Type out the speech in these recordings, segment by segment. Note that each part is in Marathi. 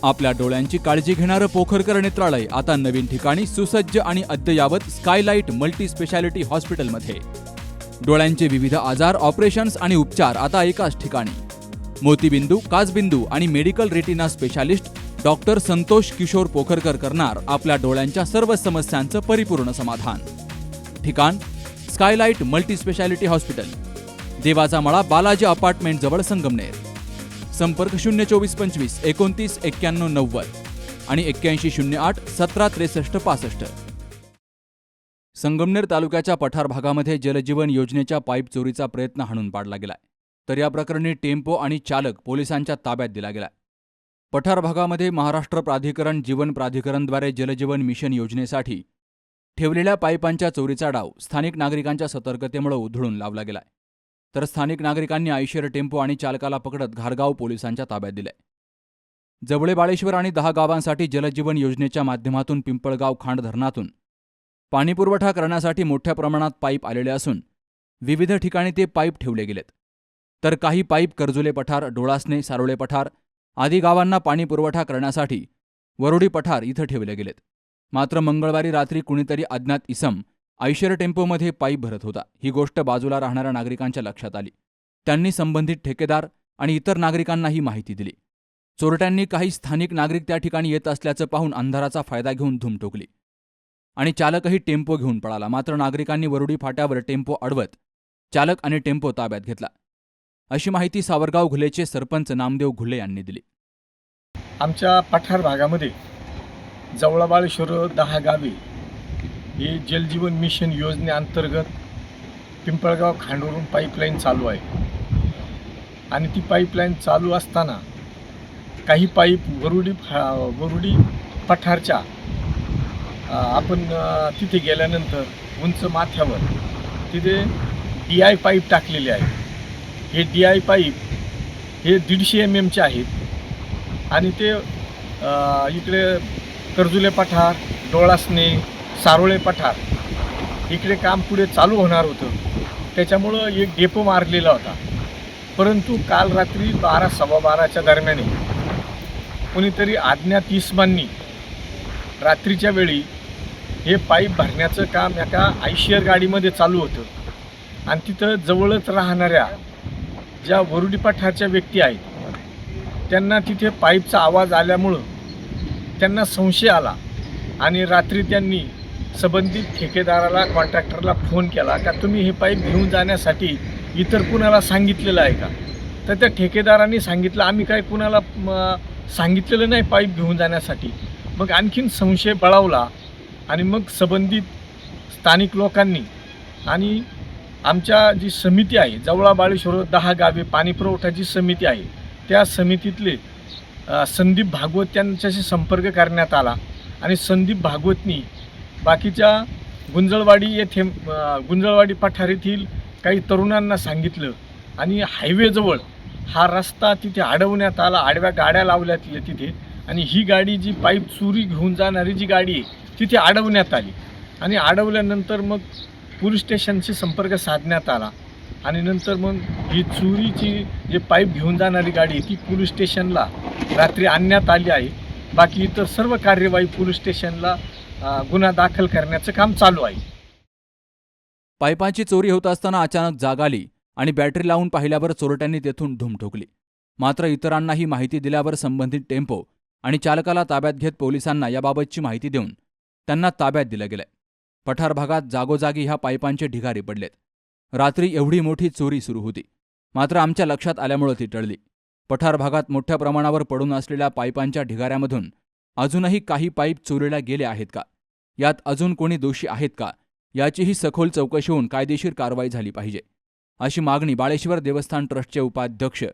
आपल्या डोळ्यांची काळजी घेणारं पोखरकर नेत्रालय आता नवीन ठिकाणी सुसज्ज आणि अद्ययावत स्कायलाइट मल्टी स्पेशालिटी हॉस्पिटलमध्ये. डोळ्यांचे विविध आजार, ऑपरेशन्स आणि उपचार आता एकाच ठिकाणी. मोतीबिंदू, काचबिंदू आणि medical retina specialist doctor Santosh Kishor Pokharkar करणार आपल्या डोळ्यांच्या सर्व समस्यांचं परिपूर्ण समाधान. ठिकाण स्कायलाइट मल्टी स्पेशालिटी हॉस्पिटल, देवाचा मळा, बालाजी अपार्टमेंट जवळ, संगमनेर. संपर्क 02425 29 91 90 आणि 8108 17 63 65. संगमनेर तालुक्याच्या पठार भागामध्ये जलजीवन योजनेच्या पाईप चोरीचा प्रयत्न हाणून पाडला गेलाय. तर या प्रकरणी टेम्पो आणि चालक पोलिसांच्या ताब्यात दिला गेलाय. पठार भागामध्ये महाराष्ट्र प्राधिकरण जीवन प्राधिकरणद्वारे जलजीवन मिशन योजनेसाठी ठेवलेल्या पाईपांच्या चोरीचा डाव स्थानिक नागरिकांच्या सतर्कतेमुळे उधळून लावला गेलाय. तर स्थानिक नागरिकांनी आयशर टेम्पो आणि चालकाला पकडत घारगाव पोलिसांच्या ताब्यात दिले. जवळे बाळेश्वर आणि 10 गावांसाठी जलजीवन योजनेच्या माध्यमातून पिंपळगाव खांड धरणातून पाणीपुरवठा करण्यासाठी मोठ्या प्रमाणात पाईप आलेले असून विविध ठिकाणी ते पाईप ठेवले गेलेत. तर काही पाईप कर्जुले पठार, डोळासने, सारोळे पठार आदी गावांना पाणीपुरवठा करण्यासाठी वरोडी पठार इथं ठेवले गेलेत. मात्र मंगळवारी रात्री कुणीतरी अज्ञात इसम आयशर टेम्पोमध्ये पाईप भरत होता. ही गोष्ट बाजूला राहणाऱ्या नागरिकांच्या लक्षात आली. त्यांनी संबंधित ठेकेदार आणि इतर नागरिकांना ही माहिती दिली. चोरट्यांनी काही स्थानिक नागरिक त्या ठिकाणी येत असल्याचं पाहून अंधाराचा फायदा घेऊन धूम ठोकली आणि चालकही टेम्पो घेऊन पळाला. मात्र नागरिकांनी वरुडी फाट्यावर टेम्पो अडवत चालक आणि टेम्पो ताब्यात घेतला, अशी माहिती सावरगाव घुलेचे सरपंच नामदेव घुले यांनी दिली. आमच्या पठार भागामध्ये जवळाबाळेश्वर 10 गावे हे जलजीवन मिशन योजनेअंतर्गत पिंपळगाव खांडवरून पाईपलाईन चालू आहे. आणि ती पाईपलाईन चालू असताना काही पाईप वरुडी पठारच्या आपण तिथे गेल्यानंतर उंच माथ्यावर तिथे DI पाईप टाकलेले आहे. हे DI पाईप हे 150 mm आहेत आणि ते इकडे कर्जुले पठार, डोळासने, सारोळे पठार इकडे काम पुढे चालू होणार होतं. त्याच्यामुळं एक डेपो मारलेला होता. परंतु काल रात्री 12 सव्वा 12च्या दरम्यान कोणीतरी अज्ञात इसमांनी रात्रीच्या वेळी हे पाईप भरण्याचं काम एका आयशर गाडीमध्ये चालू होतं आणि तिथं जवळच राहणाऱ्या ज्या वरुडी पठारच्या व्यक्ती आहेत त्यांना तिथे पाईपचा आवाज आल्यामुळं त्यांना संशय आला आणि रात्री त्यांनी संबंधित ठेकेदाराला, कॉन्ट्रॅक्टरला फोन केला का तुम्ही हे पाईप घेऊन जाण्यासाठी इतर कुणाला सांगितलेलं आहे का? तर त्या ठेकेदारांनी सांगितलं आम्ही काय कुणाला सांगितलेलं नाही पाईप घेऊन जाण्यासाठी. मग आणखीन संशय बळावला आणि मग संबंधित स्थानिक लोकांनी आणि आमच्या जी समिती आहे जवळाबाळेश्वर 10 गावे पाणीपुरवठ्याची समिती आहे त्या समितीतले संदीप भागवत यांच्याशी संपर्क करण्यात आला आणि संदीप भागवतनी बाकीच्या गुंजळवाडी पठार येथील काही तरुणांना सांगितलं आणि हायवेजवळ हा रस्ता तिथे अडवण्यात आला. आडव्या गाड्या लावल्या तिथे आणि ही गाडी जी पाईप चोरी घेऊन जाणारी जी गाडी आहे तिथे अडवण्यात आली आणि अडवल्यानंतर मग पोलीस स्टेशनशी संपर्क साधण्यात आला आणि नंतर मग ही चोरीची जे पाईप घेऊन जाणारी गाडी ती पोलीस स्टेशनला रात्री आणण्यात आली आहे. बाकी इतर सर्व कार्यवाही पोलीस स्टेशनला गुन्हा दाखल करण्याचं काम चालू आहे. पाईपांची चोरी होत असताना अचानक जाग आली आणि बॅटरी लावून पाहिल्यावर चोरट्यांनी तेथून धूम ठोकली. मात्र इतरांनाही माहिती दिल्यावर संबंधित टेम्पो आणि चालकाला ताब्यात घेत पोलिसांना याबाबतची माहिती देऊन त्यांना ताब्यात दिलं गेलंय. पठार भागात जागोजागी ह्या पाईपांचे ढिगारे पडलेत. रात्री एवढी मोठी चोरी सुरू होती, मात्र आमच्या लक्षात आल्यामुळे ती टळली. पठार भागात मोठ्या प्रमाणावर पडून असलेल्या पाईपांच्या ढिगाऱ्यामधून अजूनही काही पाईप चोरीला गेले आहेत का, यात अजून कोणी दोषी आहेत का, याचीही सखोल चौकशी होऊन कायदेशीर कारवाई झाली पाहिजे, अशी मागणी बाळेश्वर देवस्थान ट्रस्टचे उपाध्यक्ष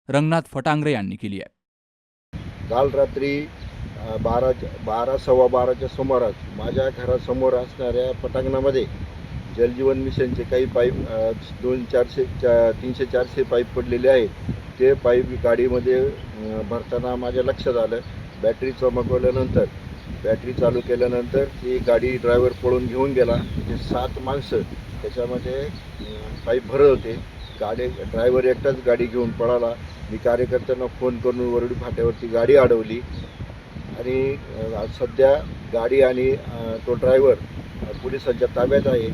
रंगनाथ फटांगरे यांनी केली आहे. काल रात्री 12 सव्वा 12च्या सुमारास माझ्या घरासमोर असणाऱ्या पटांगणामध्ये जलजीवन मिशनचे काही पाईप 300-400 पाईप पडलेले आहेत. ते पाईप गाडीमध्ये भरताना माझ्या लक्षात आलं. बॅटरी चमकवल्यानंतर बॅटरी चालू केल्यानंतर ती गाडी ड्रायव्हर पळून घेऊन गेला. ते 7 माणसं त्याच्यामध्ये पाईप भरत होते. ड्रायव्हर एकटाच गाडी घेऊन पळाला. मी कार्यकर्त्यांना फोन करून वरुडी फाट्यावरती गाडी अडवली आणि सध्या गाडी आणि तो ड्रायव्हर पोलिसांच्या ताब्यात आहे.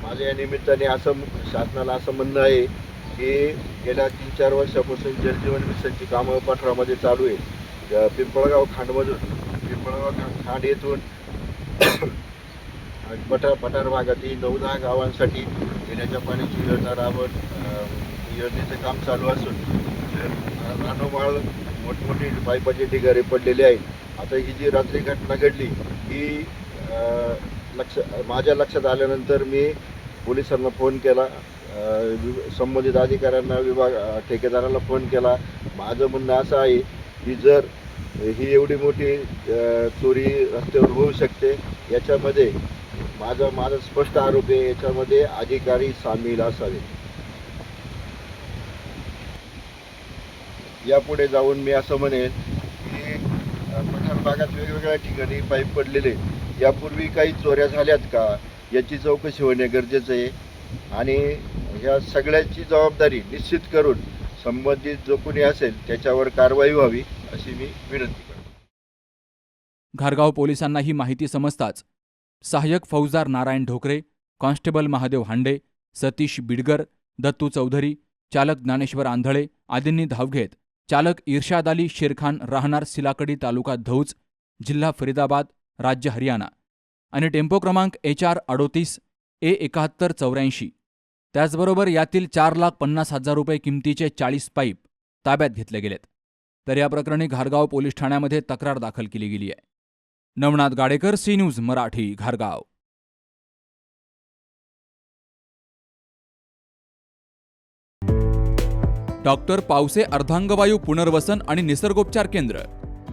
माझ्या या निमित्ताने असं शासनाला असं म्हणणं आहे की गेल्या 3-4 वर्षापासून जलजीवन मिशनची कामं पठारामध्ये चालू आहे. पिंपळगाव खांड येथून पठार भागातील 9-10 गावांसाठी पिण्याच्या पाण्याची योजना राबवत योजनेचं काम चालू असून रानोमाळ मोठमोठी पाईपाचे ढिगारे पडलेले आहेत. आता ही जी रात्री घटना घडली ही माझ्या लक्षात आल्यानंतर मी पोलिसांना फोन केला, संबंधित अधिकाऱ्यांना ठेकेदाराला फोन केला. माझं म्हणणं असं आहे की जर ही एवढी मोठी चोरी रस्त्यावर होऊ शकते याच्यामध्ये माझा स्पष्ट आरोप आहे, याच्यामध्ये अधिकारी सामील असावे. यापुढे जाऊन मी असं म्हणेन की पठार भागात वेगवेगळ्या ठिकाणी पाईप पडलेले यापूर्वी काही चोऱ्या झाल्यात का याची चौकशी होणे गरजेचं आहे आणि ह्या सगळ्याची जबाबदारी निश्चित करून संबंधित जो कोणी असेल त्याच्यावर कारवाई व्हावी अशी मी विनंती करतो. घारगाव पोलिसांना ही माहिती समजताच सहाय्यक फौजदार नारायण ढोकरे, कॉन्स्टेबल महादेव हांडे, सतीश बिडगर, दत्तू चौधरी, चालक ज्ञानेश्वर आंधळे आदींनी धाव घेत चालक इर्शाद अली शेरखान राहणार सिलाकडी तालुका धौज जिल्हा फरीदाबाद राज्य हरियाणा आणि टेम्पो क्रमांक HR 38 A7184 त्याचबरोबर यातील 4,50,000 रुपये किमतीचे 40 पाईप ताब्यात घेतले गेलेत. तर या प्रकरणी घारगाव पोलीस ठाण्यामध्ये तक्रार दाखल केली गेली आहे. नवनाथ गाडेकर, सी न्यूज मराठी, घारगाव. डॉक्टर पावसे अर्धांगवायू पुनर्वसन आणि निसर्गोपचार केंद्र.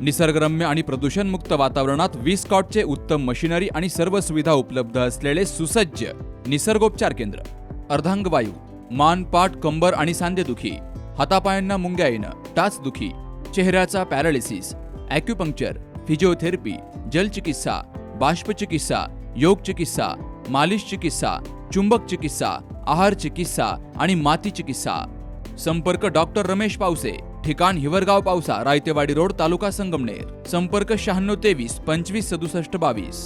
निसर्गरम्य आणि प्रदूषणमुक्त वातावरणात 20 कॉटचे उत्तम मशिनरी आणि सर्व सुविधा उपलब्ध असलेले सुसज्ज निसर्गोपचार केंद्र. अर्धांगवायू, मान, पाठ, कंबर आणि सांधेदुखी, हातापायांना मुंग्या येणं, टाचदुखी, चेहऱ्याचा पॅरालिसिस, ॲक्युपंक्चर, फिजिओथेरपी, जलचिकित्सा, बाष्पचिकित्सा, योग चिकित्सा, मालिश चिकित्सा, चुंबक चिकित्सा, आहार चिकित्सा आणि माती चिकित्सा. संपर्क डॉक्टर रमेश पावसे, ठिकाण हिवरगाव पावसा, रायतेवाडी रोड, तालुका संगमनेर. संपर्क 9623 25 67 22.